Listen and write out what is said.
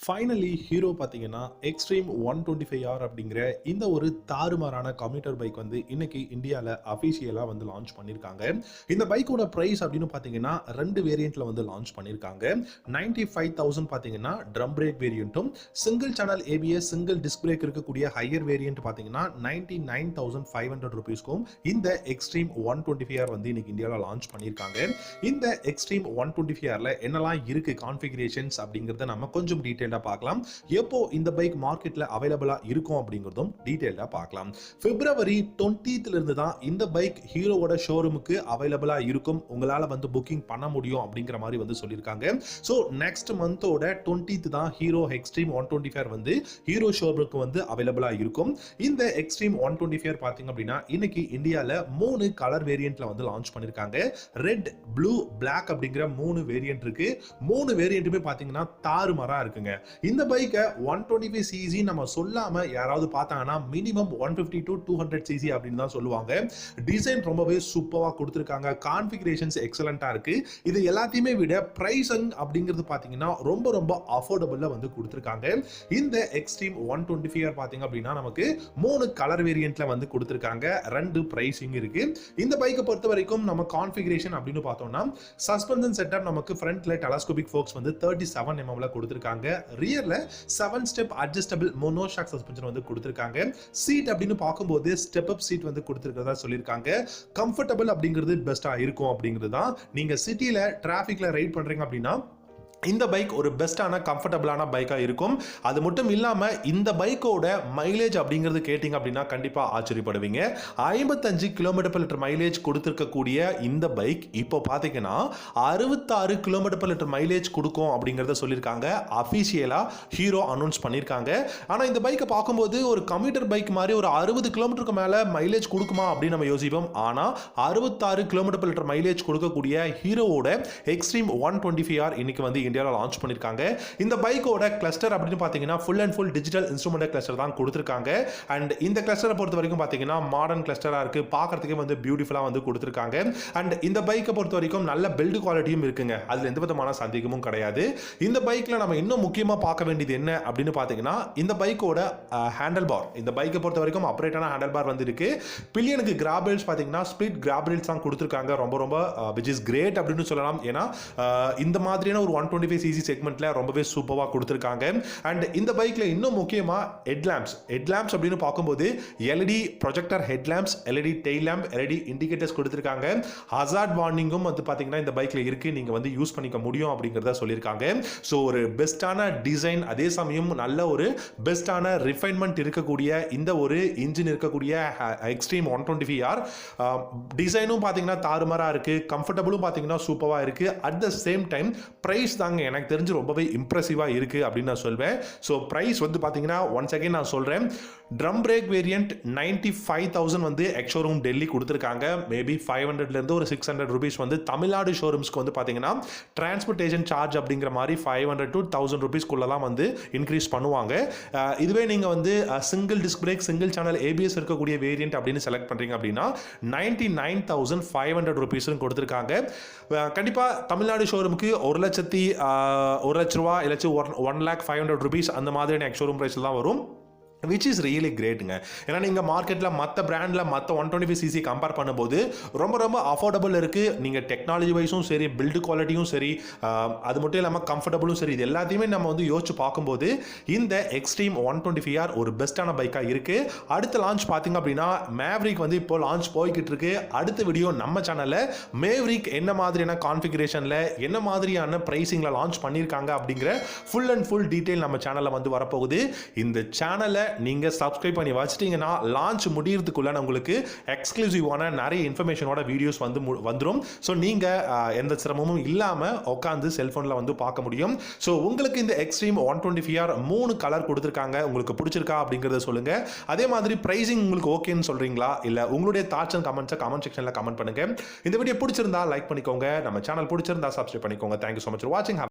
Finally hero பார்த்தீங்கன்னா extreme 125R அப்படிங்கிற இந்த ஒரு தாறுமாறான கம்யூட்டர் பைக் வந்து இன்னைக்கு இந்தியாவில் அஃபிஷியலாக வந்து லான்ச் பண்ணியிருக்காங்க. இந்த பைக்கோட ப்ரைஸ் அப்படின்னு பார்த்தீங்கன்னா 2 வேரியண்ட்ல வந்து லான்ச் பண்ணியிருக்காங்க. 95,000 பார்த்தீங்கன்னா ட்ரம் பிரேக் வேரியண்ட்டும், single channel ABS single disc brake இருக்கக்கூடிய ஹையர் வேரியண்ட் பார்த்தீங்கன்னா 99,500 ருபீஸ்க்கும் இந்த எக்ஸ்ட்ரீம் 125R வந்து இன்னைக்கு இந்தியாவில் லான்ச் பண்ணியிருக்காங்க. இந்த எக்ஸ்ட்ரீம் 125Rல என்னெல்லாம் இருக்கு கான்ஃபிகரேஷன்ஸ் அப்படிங்கிறத நம்ம கொஞ்சம் டீட்டெயில் பார்க்கலாம். எப்போ இந்த பைக் மார்க்கெட்ல அவைலபிளா இருக்கும் அப்படிங்கறதும் டீடைலா பார்க்கலாம். பிப்ரவரி 20th இருந்து தான் இந்த பைக் ஹீரோவோட ஷோரூமுக்கு அவைலபிளா இருக்கும். உங்களால வந்து புக்கிங் பண்ண முடியும் அப்படிங்கிற மாதிரி வந்து சொல்லியிருக்காங்க. சோ நெக்ஸ்ட் மந்தோட 20th தான் ஹீரோ எக்ஸ்ட்ரீம் 125R வந்து ஹீரோ ஷோரூமுக்கு வந்து அவைலபிளா இருக்கும். இந்த எக்ஸ்ட்ரீம் 125R பாத்தீங்க அப்படின்னா இன்னைக்கு இந்தியால 3 கலர் வேரியண்ட்ல வந்து லான்ச் பண்ணிருக்காங்க. ரெட், ப்ளூ, பிளாக் அப்படிங்கிற 3 வேரியண்ட் இருக்கு. 3 வேரியண்ட்டுமே பாத்தீங்கன்னா தாறுமாறா இருக்குங்க. இந்த பைக்கை 125cc நம்ம சொல்லாம யாராவது பார்த்தாங்கன்னா மினிமம் 150 to 200 cc அப்படின்னு தான் சொல்லுவாங்க. டிசைன் ரொம்பவே சூப்பரா கொடுத்திருக்காங்க. கான்ஃபிகரேஷன்ஸ் எக்ஸலண்டா இருக்கு. இது எல்லாத்தையுமே விட பிரைசிங் அப்படிங்கிறது பாத்தீங்கன்னா ரொம்ப ரொம்ப அஃபோர்டபுள்ல வந்து கொடுத்திருக்காங்க. இந்த எக்ஸ்ட்ரீம் 125R பாத்தீங்க அப்படின்னா நமக்கு 3 கலர் வேரியண்ட்ல வந்து கொடுத்திருக்காங்க. 2 பிரைசிங் இருக்கு. இந்த பைக்கை பொறுத்த வரைக்கும் நம்ம கான்ஃபிகரேஷன் அப்படின்னு பார்த்தோம்னா சஸ்பென்ஷன் செட்டப் நமக்கு ஃப்ரண்ட்ல டெலஸ்கோபிக் ஃபோக்ஸ் வந்து 37 mm ல கொடுத்திருக்காங்க. ரியர்ல 7 ஸ்டெப் அட்ஜஸ்டபிள் மோனோஷாக் சஸ்பென்ஷன் வந்து கொடுத்திருக்காங்க. சீட் அப்படின்னு பார்க்கும்போது ஸ்டெப் அப் சீட் வந்து கொடுத்திருக்கிறதா சொல்லியிருக்காங்க. கம்ஃபர்டபிள் அப்படிங்கிறது பெஸ்டா இருக்கும் அப்படிங்கிறது தான். நீங்க சிட்டில டிராபிக்ல ரைட் பண்றீங்க அப்படின்னா இந்த பைக் ஒரு பெஸ்டான கம்ஃபர்டபுளான பைக்காக இருக்கும். அது மட்டும் இல்லாமல் இந்த பைக்கோட மைலேஜ் அப்படிங்கிறது கேட்டிங்க அப்படின்னா கண்டிப்பாக ஆச்சரியப்படுவீங்க. 55 km/லிட்டர் மைலேஜ் கொடுத்துருக்கக்கூடிய இந்த பைக் இப்போ பார்த்தீங்கன்னா 66 km/லிட்டர் மைலேஜ் கொடுக்கும் அப்படிங்கிறத சொல்லியிருக்காங்க. அஃபிஷியலாக ஹீரோ அனௌன்ஸ் பண்ணியிருக்காங்க. ஆனால் இந்த பைக்கை பார்க்கும்போது ஒரு கம்யூட்டர் பைக் மாதிரி ஒரு 60 km மேலே மைலேஜ் கொடுக்குமா அப்படின்னு நம்ம யோசிப்போம். ஆனால் 66 km/லிட்டர் மைலேஜ் கொடுக்கக்கூடிய ஹீரோவோட எக்ஸ்ட்ரீம் 125R இன்னைக்கு வந்து இந்தியாவில் லான்ச் பண்ணிருக்காங்க. இந்த பைக்கோட கிளஸ்டர் அப்படின்னு பாத்தீங்கன்னா full and full digital instrument cluster தான் கொடுத்திருக்காங்க. அண்ட் இந்த கிளஸ்டரை பொறுத்த வரைக்கும் பாத்தீங்கன்னா மாடர்ன் கிளஸ்டரா இருக்கு. பார்க்கிறதுக்கே வந்து பியூட்டிஃபுல்லா வந்து கொடுத்திருக்காங்க. அண்ட் இந்த பைக்கை பொறுத்த வரைக்கும் நல்ல பில்ட் குவாலிட்டியும் இருக்குங்க. அதுல எந்த விதமான சந்தேகமும் கிடையாது. இந்த பைக்ல நம்ம இன்னும் முக்கியமா பார்க்க வேண்டியது என்ன அப்படின்னு பாத்தீங்கன்னா இந்த பைக்கோட ஹேண்டில் பார். இந்த பைக்கை பொறுத்த வரைக்கும் அப்ரேட்டான ஹேண்டில் பார் வந்து இருக்கு. பில்லியனுக்கு கிராப் ரேல்ஸ் பாத்தீங்கன்னா ஸ்பிளிட் கிராப் ரேல்ஸ் தான் கொடுத்திருக்காங்க. ரொம்ப ரொம்ப which is great அப்படின்னு சொல்லலாம். ஏன்னா இந்த மாதிரியான ஒரு 125cc செக்மெண்ட்ல ரொம்பவே சூப்பரா கொடுத்திருக்காங்க. அண்ட் இந்த பைக்ல இன்னும் முக்கியமா ஹெட்லாம்ப்ஸ் அப்படின்னு பார்க்கும்போது LED projector headlamps, LED tail lamp, LED indicators கொடுத்திருக்காங்க. ஹசார்ட் வார்னிங்கும் வந்து பாத்தீங்கன்னா இந்த பைக்ல இருக்கு. நீங்க வந்து யூஸ் பண்ணிக்க முடியும் அப்படிங்கறத சொல்லியிருக்காங்க. சோ ஒரு பெஸ்டான டிசைன், அதே சமயம் நல்ல ஒரு பெஸ்டான ரிஃபைன்மெண்ட் இருக்கக்கூடிய இந்த ஒரு இன்ஜின் இருக்கக்கூடிய எக்ஸ்ட்ரீம் 125R டிசைனும் பாத்தீங்கன்னா தாறுமாறா இருக்கு. கம்ஃபர்டபுளும் பாத்தீங்கன்னா சூப்பரா இருக்கு. At the same time price தாங்க எனக்கு தெரிஞ்சு ரொம்பவே இம்ப்ரெசிவா இருக்கு அப்படின்னு நான் சொல்வேன். ஸோ பிரைஸ் வந்து பார்த்தீங்கன்னா ஒன்ஸ் அகைன் நான் சொல்றேன். ட்ரம் பிரேக் வேரியன்ட் 95,000 வந்து எக்ஷோரூம் டெல்லி கொடுத்துருக்காங்க. மேபி 500 ஒரு 600 ருபீஸ் வந்து தமிழ்நாடு ஷோரூம்ஸ்க்கு வந்து பார்த்தீங்கன்னா டிரான்ஸ்போர்ட்டேஷன் சார்ஜ் அப்படிங்கிற மாதிரி 500 to 1000 ருபீஸ்க்குள்ளலாம் வந்து இன்க்ரீஸ் பண்ணுவாங்க. இதுவே நீங்கள் வந்து single disc break single channel ABS இருக்கக்கூடிய வேரியன்ட் அப்படின்னு செலக்ட் பண்ணுறீங்க அப்படின்னா 99,500 ருபீஸ் கொடுத்துருக்காங்க. கண்டிப்பாக தமிழ்நாடு ஷோரூமுக்கு 1,00,000 ரூபா இல்லாச்சும் 1,05,000 ருபீஸ் அந்த மாதிரியான எக்ஷோரூம் பிரைஸ்ல தான் வரும். விச் இஸ் ரியலி கிரேட்டுங்க. ஏன்னா நீங்கள் மார்க்கெட்டில் மற்ற பிராண்டில் மற்ற 125cc கம்பேர் பண்ணும்போது ரொம்ப ரொம்ப அஃபோர்டபுள் இருக்குது. நீங்கள் டெக்னாலஜி வைஸும் சரி, பில்டு குவாலிட்டியும் சரி, அது மட்டும் இல்லாமல் கம்ஃபர்டபுளும் சரி, இது எல்லாத்தையுமே நம்ம வந்து யோசிச்சு பார்க்கும்போது இந்த எக்ஸ்ட்ரீம் 125R ஒரு பெஸ்ட்டான பைக்காக இருக்குது. அடுத்த லான்ச் பார்த்தீங்க அப்படின்னா மேவ்ரிக் வந்து இப்போ லான்ச் போய்கிட்டு இருக்கு. அடுத்த வீடியோ நம்ம சேனலில் மேவ்ரிக் என்ன மாதிரியான கான்ஃபிகரேஷனில் என்ன மாதிரியான ப்ரைஸிங்கில் லான்ச் பண்ணியிருக்காங்க அப்படிங்கிற ஃபுல் அண்ட் ஃபுல் டீட்டெயில் நம்ம சேனலில் வந்து வரப்போகுது. இந்த சேனலை நீங்க சப்ஸ்கிரைப் பண்ணி வச்சிட்டீங்கன்னா லான்ச் முடியறதுக்குள்ள உங்களுக்கு எக்ஸ்க்ளூசிவான நிறைய இன்ஃபர்மேஷனோட வீடியோஸ் வந்து வந்துடும். ஸோ நீங்க எந்த சிரமமும் இல்லாம உட்காந்து செல்போன்ல வந்து பார்க்க முடியும். ஸோ உங்களுக்கு இந்த எக்ஸ்ட்ரீம் 125R 3 கலர் கொடுத்துருக்காங்க. உங்களுக்கு பிடிச்சிருக்கா அப்படிங்கறத சொல்லுங்க. அதே மாதிரி பிரைசிங் உங்களுக்கு ஓகேன்னு சொல்றீங்களா, இல்ல உங்களுடைய தாட்ஸ் அண்ட் கமெண்ட்ஸை கமெண்ட் செக்ஷன்ல கமெண்ட் பண்ணுங்க. இந்த வீடியோ பிடிச்சிருந்தா லைக் பண்ணிக்கோங்க. நம்ம சேனல் பிடிச்சிருந்தா சப்ஸ்கிரைப் பண்ணிக்கோங்க. தேங்க்யூ ஸோ மச் ஃபார் வாட்சிங்.